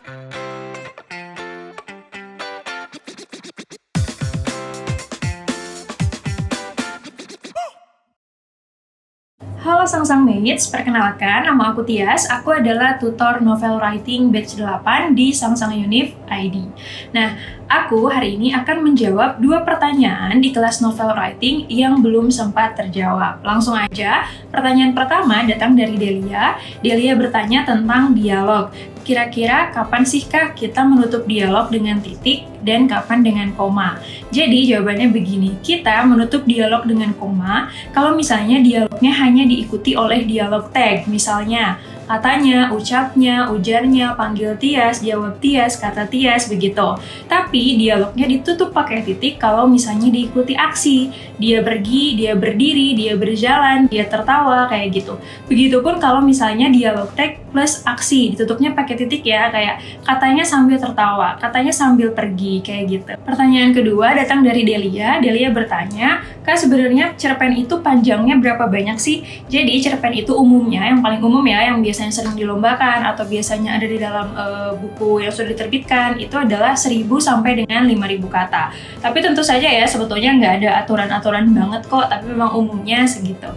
Halo Sang Mates, perkenalkan nama aku Tias, aku adalah tutor novel writing batch 8 di Sang Univ ID. Nah, aku hari ini akan menjawab 2 pertanyaan di kelas novel writing yang belum sempat terjawab. Langsung aja, pertanyaan pertama datang dari Delia. Delia bertanya tentang dialog. Kira-kira kapan sih Kak kita menutup dialog dengan titik dan kapan dengan koma? Jadi jawabannya begini, kita menutup dialog dengan koma kalau misalnya dialognya hanya diikuti oleh dialog tag, misalnya katanya, ucapnya, ujarnya, panggil Tias, jawab Tias, kata Tias, begitu. Tapi dialognya ditutup pakai titik kalau misalnya diikuti aksi. Dia pergi, dia berdiri, dia berjalan, dia tertawa, kayak gitu. Begitupun kalau misalnya dialog tag plus aksi, ditutupnya pakai titik ya, kayak katanya sambil tertawa, katanya sambil pergi, kayak gitu. Pertanyaan kedua datang dari Delia. Delia bertanya, Kak sebenarnya cerpen itu panjangnya berapa banyak sih? Jadi cerpen itu umumnya, yang paling umum ya, yang biasanya sering dilombakan atau biasanya ada di dalam buku yang sudah diterbitkan, itu adalah 1000 sampai dengan 5000 kata. Tapi tentu saja ya, sebetulnya nggak ada aturan-aturan banget kok, tapi memang umumnya segitu.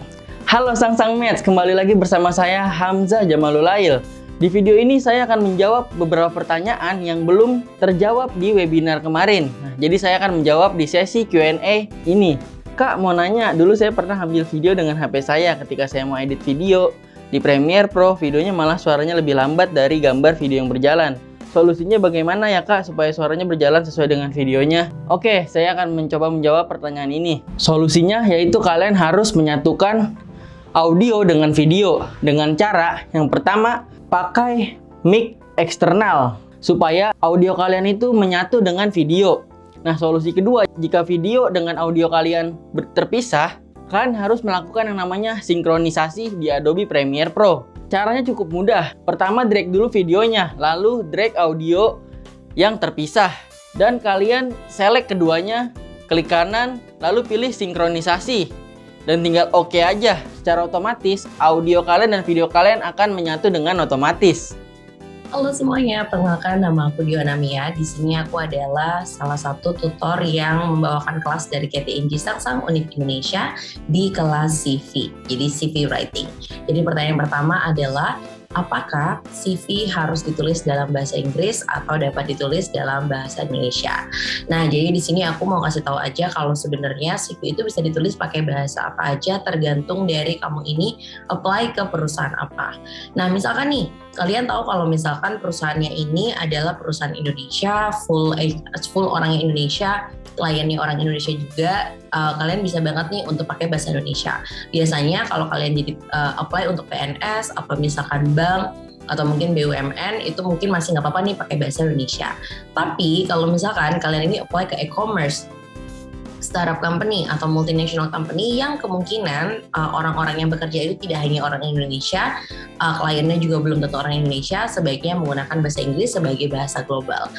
Halo Sang Mates, kembali lagi bersama saya Hamzah Jamalulail. Di video ini saya akan menjawab beberapa pertanyaan yang belum terjawab di webinar kemarin. Nah, jadi saya akan menjawab di sesi Q&A ini. Kak mau nanya, dulu saya pernah ambil video dengan HP saya ketika saya mau edit video. Di Premiere Pro, videonya malah suaranya lebih lambat dari gambar video yang berjalan. Solusinya bagaimana ya Kak supaya suaranya berjalan sesuai dengan videonya? Oke, saya akan mencoba menjawab pertanyaan ini. Solusinya yaitu kalian harus menyatukan audio dengan video dengan cara yang pertama pakai mic eksternal supaya audio kalian itu menyatu dengan video. Nah, solusi kedua, jika video dengan audio kalian terpisah, kalian harus melakukan yang namanya sinkronisasi di Adobe Premiere Pro. Caranya cukup mudah. Pertama, drag dulu videonya, lalu drag audio yang terpisah. Dan kalian select keduanya, klik kanan, lalu pilih sinkronisasi. Dan tinggal oke aja. Secara otomatis, audio kalian dan video kalian akan menyatu dengan otomatis. Halo semuanya, perkenalkan nama aku Diona Mia. Di sini aku adalah salah satu tutor yang membawakan kelas dari KTNJ Sang Univ Indonesia di kelas CV, jadi CV Writing. Jadi pertanyaan pertama adalah, apakah CV harus ditulis dalam bahasa Inggris atau dapat ditulis dalam bahasa Indonesia? Nah, jadi di sini aku mau kasih tahu aja kalau sebenarnya CV itu bisa ditulis pakai bahasa apa aja, tergantung dari kamu ini apply ke perusahaan apa. Nah, misalkan nih, kalian tahu kalau misalkan perusahaannya ini adalah perusahaan Indonesia, full orang Indonesia, kliennya orang Indonesia juga, kalian bisa banget nih untuk pakai bahasa Indonesia. Biasanya kalau kalian jadi apply untuk PNS atau misalkan bank atau mungkin BUMN, itu mungkin masih nggak apa-apa nih pakai bahasa Indonesia. Tapi kalau misalkan kalian ini apply ke e-commerce, startup company atau multinational company yang kemungkinan orang-orang yang bekerja itu tidak hanya orang Indonesia, kliennya juga belum tentu orang Indonesia, sebaiknya menggunakan bahasa Inggris sebagai bahasa global.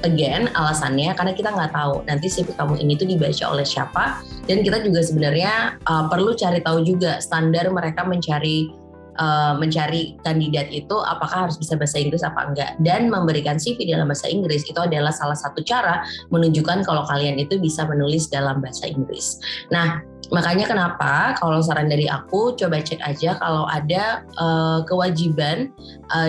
Again, alasannya karena kita nggak tahu nanti CV kamu ini tuh dibaca oleh siapa, dan kita juga sebenarnya perlu cari tahu juga standar mereka mencari kandidat itu apakah harus bisa bahasa Inggris apa enggak, dan memberikan CV dalam bahasa Inggris itu adalah salah satu cara menunjukkan kalau kalian itu bisa menulis dalam bahasa Inggris. Nah, makanya kenapa kalau saran dari aku, coba cek aja kalau ada kewajiban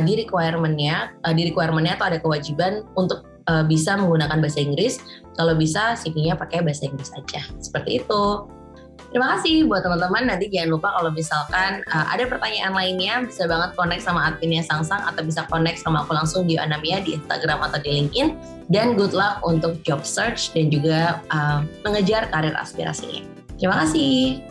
di requirement-nya atau ada kewajiban untuk bisa menggunakan bahasa Inggris. Kalau bisa CV-nya pakai bahasa Inggris aja, seperti itu. Terima kasih buat teman-teman. Nanti jangan lupa kalau misalkan ada pertanyaan lainnya, bisa banget connect sama adminnya Sang atau bisa connect sama aku langsung di Anamia di Instagram atau di LinkedIn. Dan good luck untuk job search dan juga mengejar karir aspirasinya. Terima kasih.